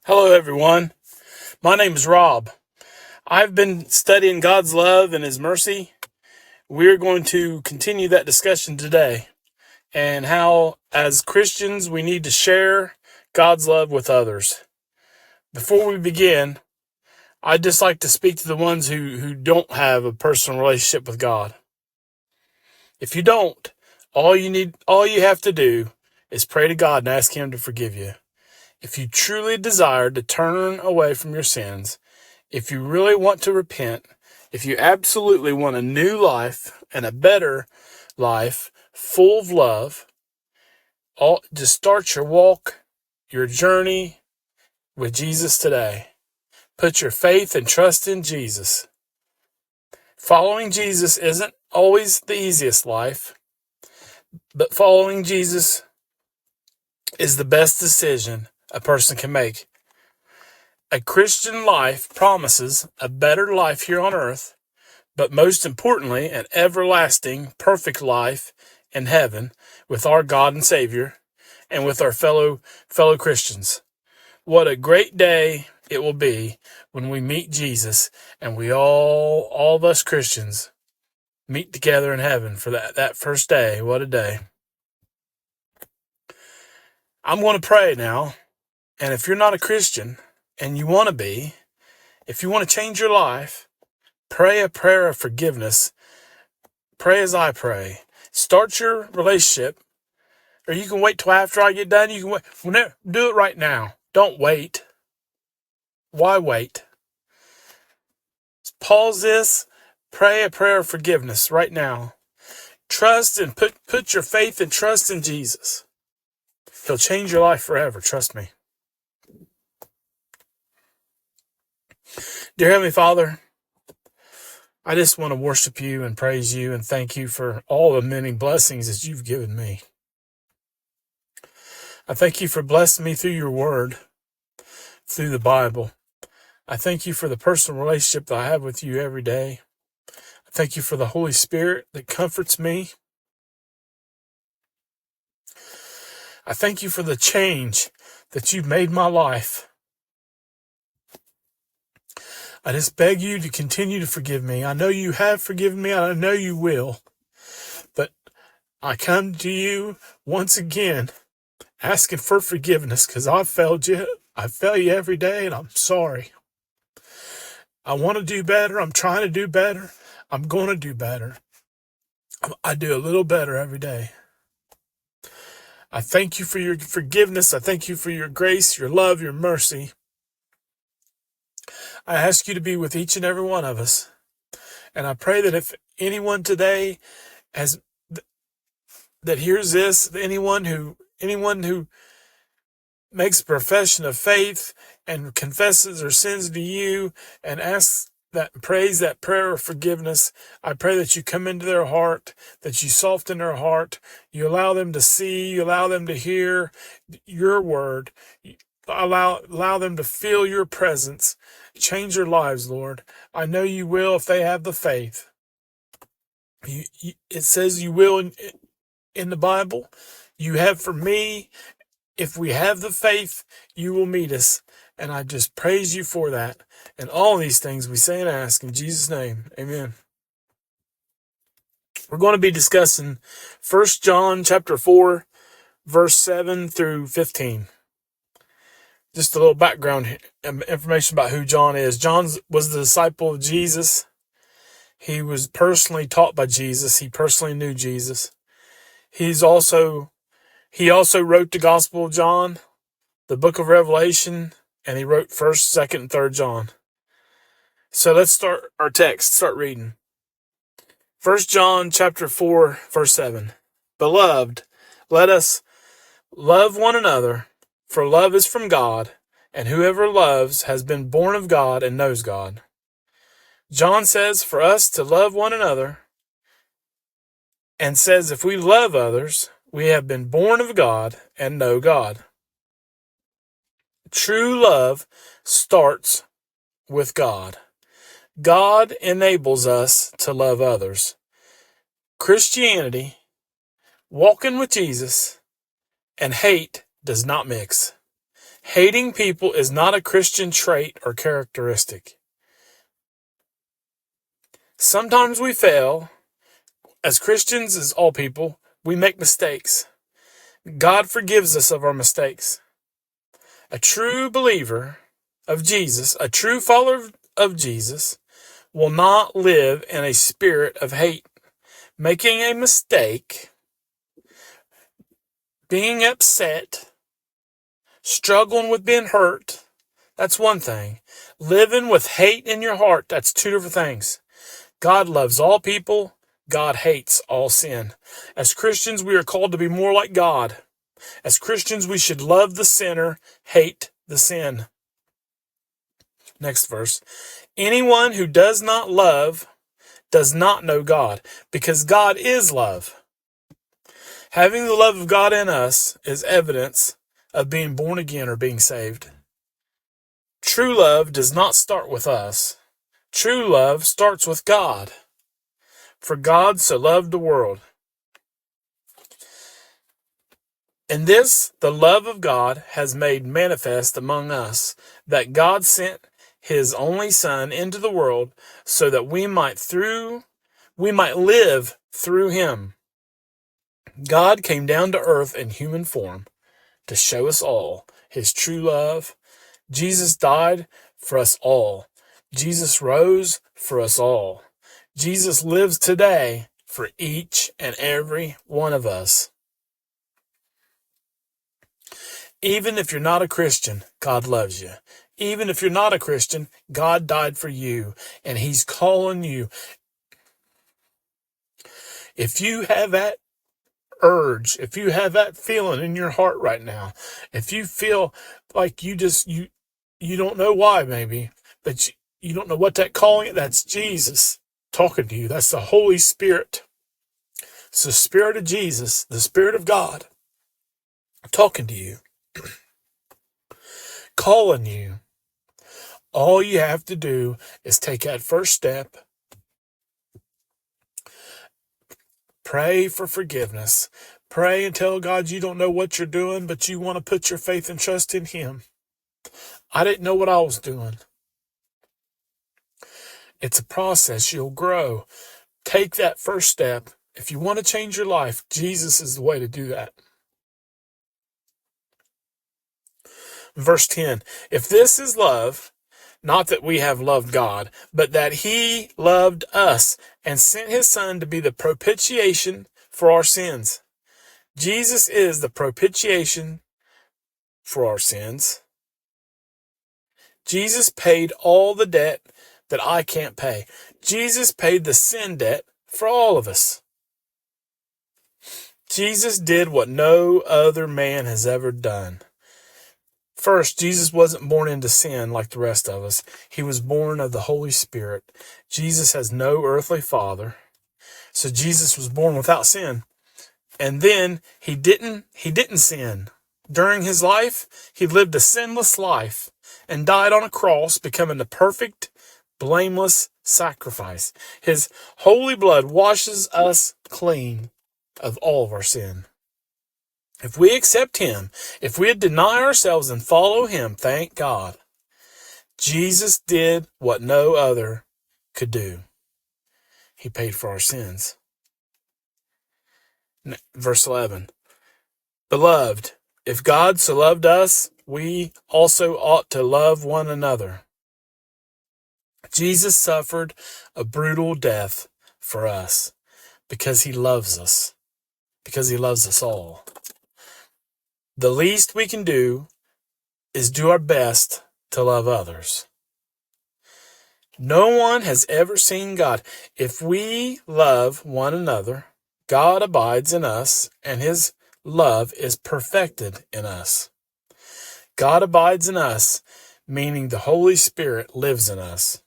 Hello, everyone. My name is Rob. I've been studying God's love and His mercy. We're going to continue that discussion today and how, as Christians, we need to share God's love with others. Before we begin, I'd just like to speak to the ones who don't have a personal relationship with God. If you don't, all you have to do is pray to God and ask Him to forgive you. If you truly desire to turn away from your sins, if you really want to repent, if you absolutely want a new life and a better life full of love, just start your walk, your journey with Jesus today. Put your faith and trust in Jesus. Following Jesus isn't always the easiest life, but following Jesus is the best decision a person can make. A Christian life promises a better life here on earth, but most importantly, an everlasting, perfect life in heaven with our God and Savior and with our fellow Christians. What a great day it will be when we meet Jesus and we all of us Christians meet together in heaven for that first day. What a day. I'm going to pray now, and if you're not a Christian and you want to be, if you want to change your life, pray a prayer of forgiveness. Pray as I pray. Start your relationship, or you can wait till after I get done. You can wait. Do it right now. Don't wait. Why wait? Pause this. Pray a prayer of forgiveness right now. Trust and put your faith and trust in Jesus. He'll change your life forever. Trust me. Dear Heavenly Father, I just want to worship you and praise you and thank you for all the many blessings that you've given me. I thank you for blessing me through your word, through the Bible. I thank you for the personal relationship that I have with you every day. I thank you for the Holy Spirit that comforts me. I thank you for the change that you've made my life. I just beg you to continue to forgive me. I know you have forgiven me, and I know you will. But I come to you once again asking for forgiveness because I've failed you. I fail you every day, and I'm sorry. I want to do better. I'm trying to do better. I'm going to do better. I do a little better every day. I thank you for your forgiveness. I thank you for your grace, your love, your mercy. I ask you to be with each and every one of us. And I pray that if anyone today that hears this, anyone who makes a profession of faith and confesses their sins to you and prays that prayer of forgiveness, I pray that you come into their heart, that you soften their heart, you allow them to see, you allow them to hear your word, allow them to feel your presence, change their lives, Lord. I know you will if they have the faith. It says you will in the Bible. You have for me. If we have the faith, you will meet us. And I just praise you for that. And all these things we say and ask in Jesus' name. Amen. We're going to be discussing 1 John chapter 4, verse 7 through 15. Just a little background information about who John is. John was the disciple of Jesus. He was personally taught by Jesus. He personally knew Jesus. He also wrote the Gospel of John, the book of Revelation, and he wrote 1st, 2nd, and 3rd John. So let's start our text. Start reading. 1 John chapter 4, verse 7. Beloved, let us love one another, for love is from God, and whoever loves has been born of God and knows God. John says for us to love one another, and says if we love others, we have been born of God and know God. True love starts with God. God enables us to love others. Christianity, walking with Jesus, and hate does not mix. Hating people is not a Christian trait or characteristic. Sometimes we fail. As Christians, as all people, we make mistakes. God forgives us of our mistakes. A true believer of Jesus, a true follower of Jesus, will not live in a spirit of hate. Making a mistake, being upset, struggling with being hurt, that's one thing. Living with hate in your heart, that's two different things. God loves all people. God hates all sin. As Christians, we are called to be more like God. As Christians, we should love the sinner, hate the sin. Next verse. Anyone who does not love does not know God, because God is love. Having the love of God in us is evidence of being born again or being saved. True love does not start with us. True love starts with God. For God so loved the world. In this, the love of God has made manifest among us, that God sent his only Son into the world so that we might live through him. God came down to earth in human form to show us all his true love. Jesus died for us all. Jesus rose for us all. Jesus lives today for each and every one of us. Even if you're not a Christian, God loves you. Even if you're not a Christian, God died for you, and he's calling you. If you have that urge, if you have that feeling in your heart right now, if you feel like you don't know why maybe, but you don't know what that calling is, that's Jesus talking to you. That's the Holy Spirit. It's the Spirit of Jesus, the Spirit of God talking to you, calling you. All you have to do is take that first step. Pray for forgiveness. Pray and tell God you don't know what you're doing, but you want to put your faith and trust in him. I didn't know what I was doing. It's a process. You'll grow. Take that first step. If you want to change your life, Jesus is the way to do that. Verse 10, if this is love, not that we have loved God, but that he loved us and sent his Son to be the propitiation for our sins. Jesus is the propitiation for our sins. Jesus paid all the debt that I can't pay. Jesus paid the sin debt for all of us. Jesus did what no other man has ever done. First, Jesus wasn't born into sin like the rest of us. He was born of the Holy Spirit. Jesus has no earthly father. So Jesus was born without sin. And then he didn't sin. During his life, he lived a sinless life and died on a cross, becoming the perfect, blameless sacrifice. His holy blood washes us clean of all of our sin. If we accept him, if we deny ourselves and follow him, thank God. Jesus did what no other could do. He paid for our sins. Verse 11. Beloved, if God so loved us, we also ought to love one another. Jesus suffered a brutal death for us because he loves us, because he loves us all. The least we can do is do our best to love others. No one has ever seen God. If we love one another, God abides in us, and his love is perfected in us. God abides in us, meaning the Holy Spirit lives in us.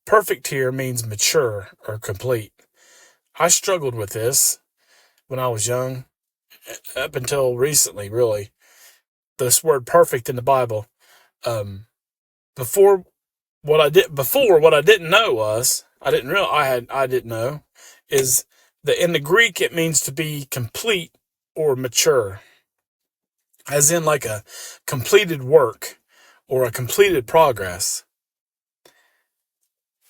Perfect here means mature or complete. I struggled with this when I was young, up until recently, really. This word perfect in the Bible. Before what I didn't know was, I didn't know, is that in the Greek it means to be complete or mature. as in like a completed work or a completed progress.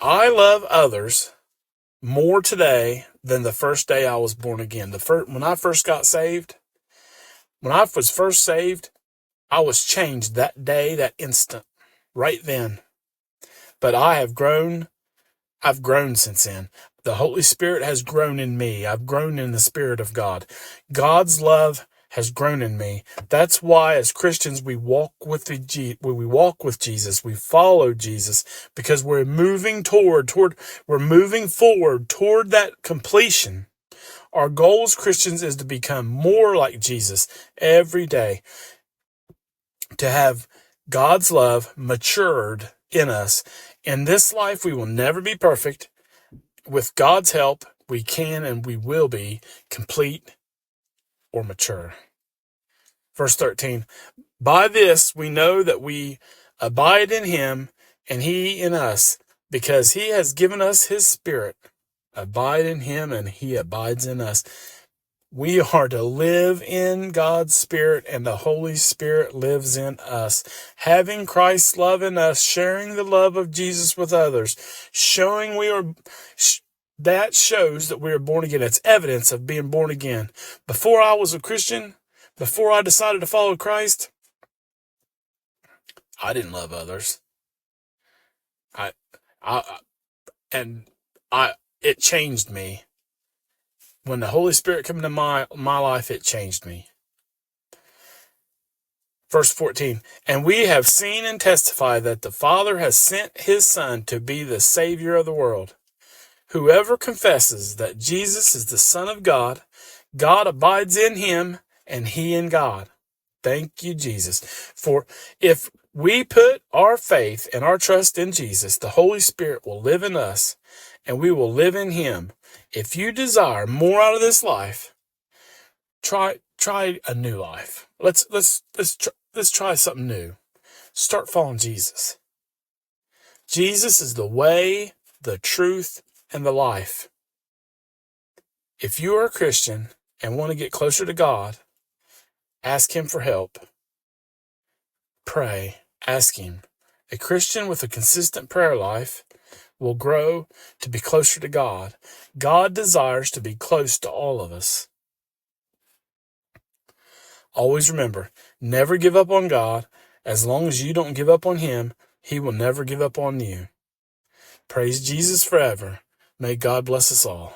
I love others more today than the first day I was born again. When I first got saved, when I was first saved, I was changed that day, that instant, right then. But I've grown since then. The Holy Spirit has grown in me. I've grown in the Spirit of God. God's love has grown in me. That's why as Christians we walk with Jesus, we follow Jesus, because we're moving forward toward that completion. Our goal as Christians is to become more like Jesus every day, to have God's love matured in us. In this life, we will never be perfect. With God's help, we can and we will be complete or mature. Verse 13, by this we know that we abide in him and he in us, because he has given us his Spirit. Abide in him and he abides in us. We are to live in God's Spirit, and the Holy Spirit lives in us. Having Christ's love in us, sharing the love of Jesus with others, that shows that we are born again. It's evidence of being born again. Before I was a Christian, before I decided to follow Christ, I didn't love others. It changed me. When the Holy Spirit came into my life, it changed me. Verse 14, and we have seen and testify that the Father has sent his Son to be the Savior of the world. Whoever confesses that Jesus is the Son of God, God abides in him and he in God. Thank you, Jesus. For if we put our faith and our trust in Jesus, the Holy Spirit will live in us and we will live in him. If you desire more out of this life, try a new life. Let's try something new. Start following Jesus. Jesus is the way, the truth, and the life. If you are a Christian and want to get closer to God, ask him for help. Pray. Ask him. A Christian with a consistent prayer life will grow to be closer to God. God desires to be close to all of us. Always remember, never give up on God. As long as you don't give up on him, he will never give up on you. Praise Jesus forever. May God bless us all.